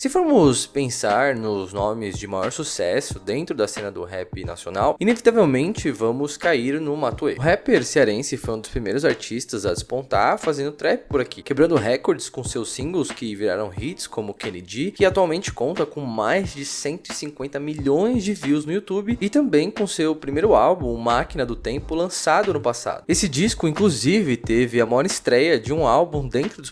Se formos pensar nos nomes de maior sucesso dentro da cena do rap nacional, inevitavelmente vamos cair no Matuê. O rapper cearense foi um dos primeiros artistas a despontar fazendo trap por aqui, quebrando recordes com seus singles que viraram hits como Kennedy, que atualmente conta com mais de 150 milhões de views no YouTube, e também com seu primeiro álbum, Máquina do Tempo, lançado no passado. Esse disco, inclusive, teve a maior estreia de um álbum dentro do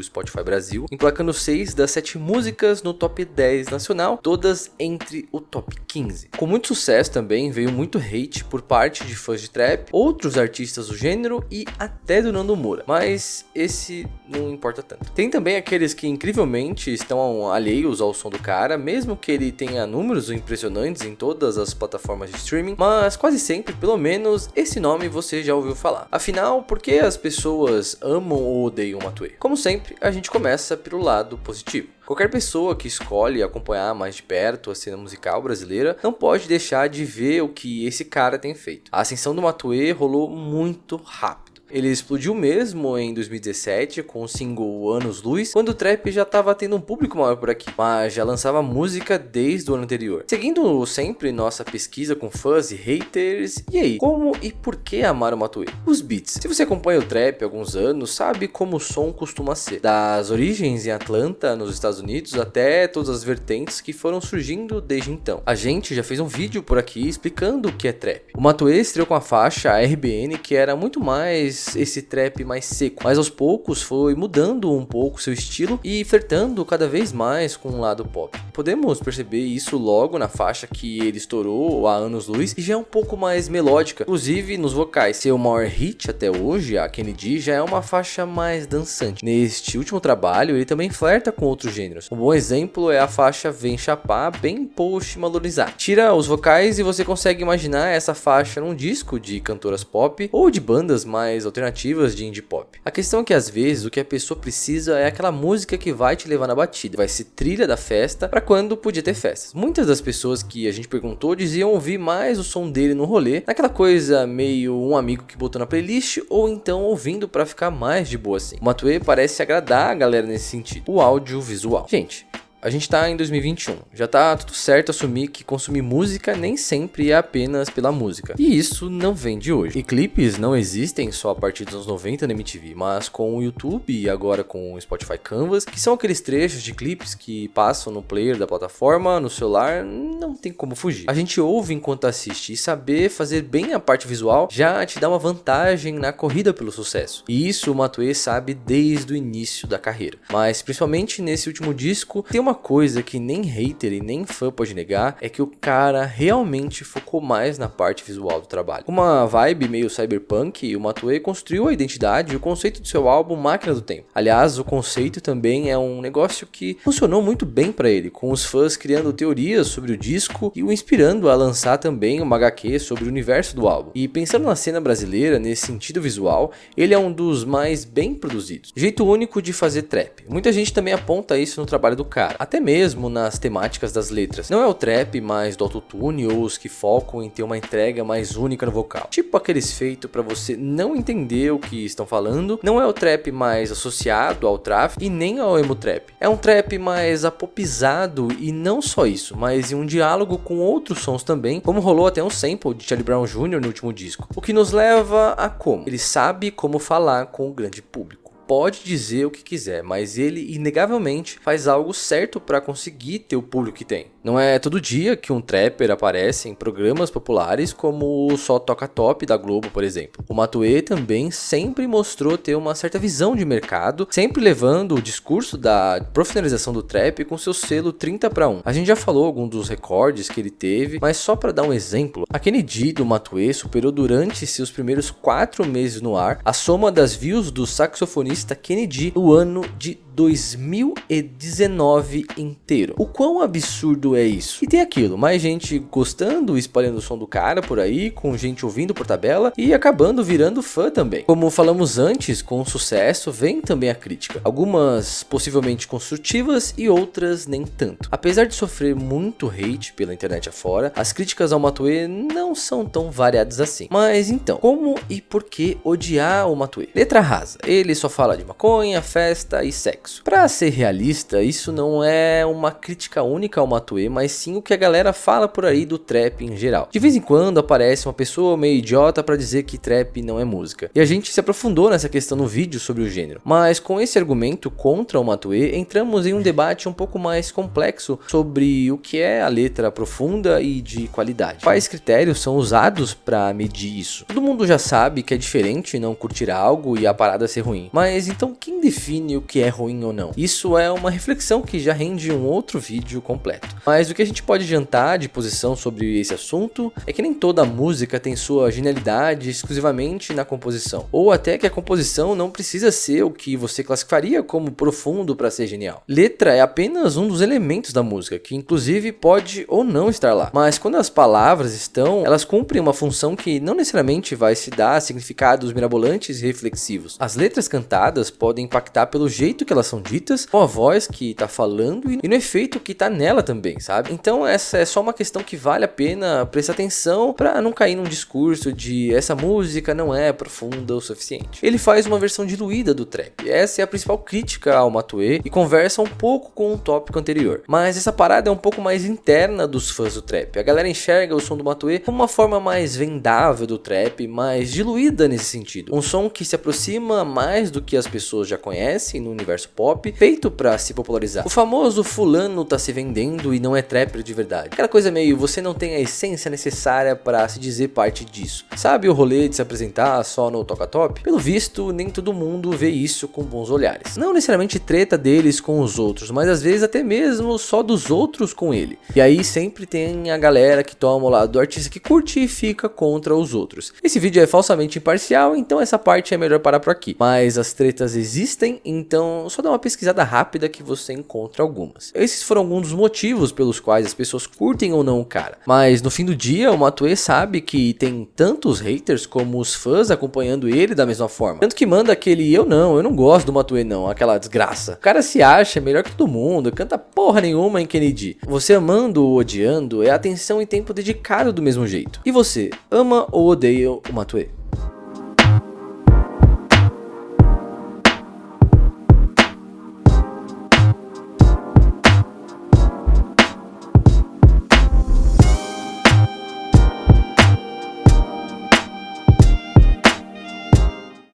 Spotify Brasil. Emplacando 6 das 7 músicas no top 10 nacional, todas entre o top 15. Com muito sucesso também veio muito hate por parte de fãs de trap, outros artistas do gênero e até do Nando Moura, mas esse não importa tanto. Tem também aqueles que incrivelmente estão alheios ao som do cara, mesmo que ele tenha números impressionantes em todas as plataformas de streaming, mas quase sempre, pelo menos, esse nome você já ouviu falar. Afinal, por que as pessoas amam ou odeiam o Matuê? Como sempre, a gente começa pelo lado positivo. Qualquer pessoa que escolhe acompanhar mais de perto a cena musical brasileira não pode deixar de ver o que esse cara tem feito. A ascensão do Matuê rolou muito rápido. Ele explodiu mesmo em 2017 com o single Anos Luz, quando o trap já estava tendo um público maior por aqui, mas já lançava música desde o ano anterior. Seguindo sempre nossa pesquisa com fãs e haters, e aí, como e por que amar o Matuê? Os beats. Se você acompanha o trap há alguns anos, sabe como o som costuma ser. Das origens em Atlanta, nos Estados Unidos, até todas as vertentes que foram surgindo desde então. A gente já fez um vídeo por aqui explicando o que é trap. O Matuê estreou com a faixa RBN, que era muito mais esse trap mais seco, mas aos poucos foi mudando um pouco seu estilo e flertando cada vez mais com o lado pop. Podemos perceber isso logo na faixa que ele estourou há anos luz e já é um pouco mais melódica, inclusive nos vocais. Seu maior hit até hoje, a Kennedy, já é uma faixa mais dançante. Neste último trabalho ele também flerta com outros gêneros. Um bom exemplo é a faixa Vem Chapar, bem post malorizar. Tira os vocais e você consegue imaginar essa faixa num disco de cantoras pop ou de bandas mais alternativas de indie pop. A questão é que às vezes o que a pessoa precisa é aquela música que vai te levar na batida, vai ser trilha da festa para quando podia ter festas. Muitas das pessoas que a gente perguntou diziam ouvir mais o som dele no rolê, naquela coisa meio um amigo que botou na playlist ou então ouvindo para ficar mais de boa assim. O Matuê parece agradar a galera nesse sentido. O audiovisual. Gente, a gente tá em 2021, já tá tudo certo assumir que consumir música nem sempre é apenas pela música. E isso não vem de hoje. E clipes não existem só a partir dos anos 90 na MTV, mas com o YouTube e agora com o Spotify Canvas, que são aqueles trechos de clipes que passam no player da plataforma, no celular, não tem como fugir. A gente ouve enquanto assiste e saber fazer bem a parte visual já te dá uma vantagem na corrida pelo sucesso. E isso o Matuê sabe desde o início da carreira. Mas principalmente nesse último disco, tem uma coisa que nem hater e nem fã pode negar, é que o cara realmente focou mais na parte visual do trabalho. Com uma vibe meio cyberpunk, o Matuê construiu a identidade e o conceito do seu álbum Máquina do Tempo. Aliás, o conceito também é um negócio que funcionou muito bem pra ele, com os fãs criando teorias sobre o disco e o inspirando a lançar também uma HQ sobre o universo do álbum. E pensando na cena brasileira, nesse sentido visual, ele é um dos mais bem produzidos. Jeito único de fazer trap. Muita gente também aponta isso no trabalho do cara, até mesmo nas temáticas das letras. Não é o trap mais do autotune ou os que focam em ter uma entrega mais única no vocal. Tipo aqueles feitos pra você não entender o que estão falando. Não é o trap mais associado ao trap e nem ao emo trap. É um trap mais apopizado e não só isso, mas em um diálogo com outros sons também, como rolou até um sample de Charlie Brown Jr. no último disco. O que nos leva a como? Ele sabe como falar com o grande público. Pode dizer o que quiser, mas ele inegavelmente faz algo certo para conseguir ter o público que tem. Não é todo dia que um trapper aparece em programas populares como o Só Toca Top da Globo, por exemplo. O Matuê também sempre mostrou ter uma certa visão de mercado, sempre levando o discurso da profissionalização do trap com seu selo 30/1. A gente já falou alguns dos recordes que ele teve, mas só para dar um exemplo, a Kennedy do Matuê superou durante seus primeiros 4 meses no ar a soma das views do saxofonista Kennedy no ano de 2019 inteiro. O quão absurdo é isso? E tem aquilo, mais gente gostando, espalhando o som do cara por aí, com gente ouvindo por tabela e acabando virando fã também. Como falamos antes, com o sucesso vem também a crítica. Algumas possivelmente construtivas e outras nem tanto. Apesar de sofrer muito hate pela internet afora, as críticas ao Matuê não são tão variadas assim. Mas então, como e por que odiar o Matuê? Letra rasa, ele só fala fala de maconha, festa e sexo. Pra ser realista, isso não é uma crítica única ao Matuê, mas sim o que a galera fala por aí do trap em geral. De vez em quando aparece uma pessoa meio idiota pra dizer que trap não é música. E a gente se aprofundou nessa questão no vídeo sobre o gênero. Mas com esse argumento contra o Matuê, entramos em um debate um pouco mais complexo sobre o que é a letra profunda e de qualidade. Quais critérios são usados pra medir isso? Todo mundo já sabe que é diferente não curtir algo e a parada ser ruim. Mas então quem define o que é ruim ou não? Isso é uma reflexão que já rende um outro vídeo completo. Mas o que a gente pode adiantar de posição sobre esse assunto é que nem toda música tem sua genialidade exclusivamente na composição, ou até que a composição não precisa ser o que você classificaria como profundo para ser genial. Letra é apenas um dos elementos da música, que inclusive pode ou não estar lá, mas quando as palavras estão, elas cumprem uma função que não necessariamente vai se dar significados mirabolantes e reflexivos. As letras cantadas podem impactar pelo jeito que elas são ditas, com a voz que tá falando e no efeito que tá nela também, sabe? Então essa é só uma questão que vale a pena prestar atenção para não cair num discurso de essa música não é profunda o suficiente. Ele faz uma versão diluída do trap, essa é a principal crítica ao Matuê e conversa um pouco com o tópico anterior. Mas essa parada é um pouco mais interna dos fãs do trap. A galera enxerga o som do Matuê como uma forma mais vendável do trap, mais diluída nesse sentido. Um som que se aproxima mais do que as pessoas já conhecem no universo pop, feito pra se popularizar. O famoso fulano tá se vendendo e não é trapper de verdade. Aquela coisa meio, você não tem a essência necessária pra se dizer parte disso. Sabe o rolê de se apresentar só no Toca Top? Pelo visto, nem todo mundo vê isso com bons olhares. Não necessariamente treta deles com os outros, mas às vezes até mesmo só dos outros com ele. E aí sempre tem a galera que toma o lado do artista que curte e fica contra os outros. Esse vídeo é falsamente imparcial, então essa parte é melhor parar por aqui. Mas as tretas existem, então só dá uma pesquisada rápida que você encontra algumas. Esses foram alguns dos motivos pelos quais as pessoas curtem ou não o cara. Mas no fim do dia, o Matuê sabe que tem tantos haters como os fãs acompanhando ele da mesma forma. Tanto que manda aquele eu não gosto do Matuê não, aquela desgraça. O cara se acha melhor que todo mundo, canta porra nenhuma em Kennedy. Você amando ou odiando é atenção e tempo dedicado do mesmo jeito. E você, ama ou odeia o Matuê?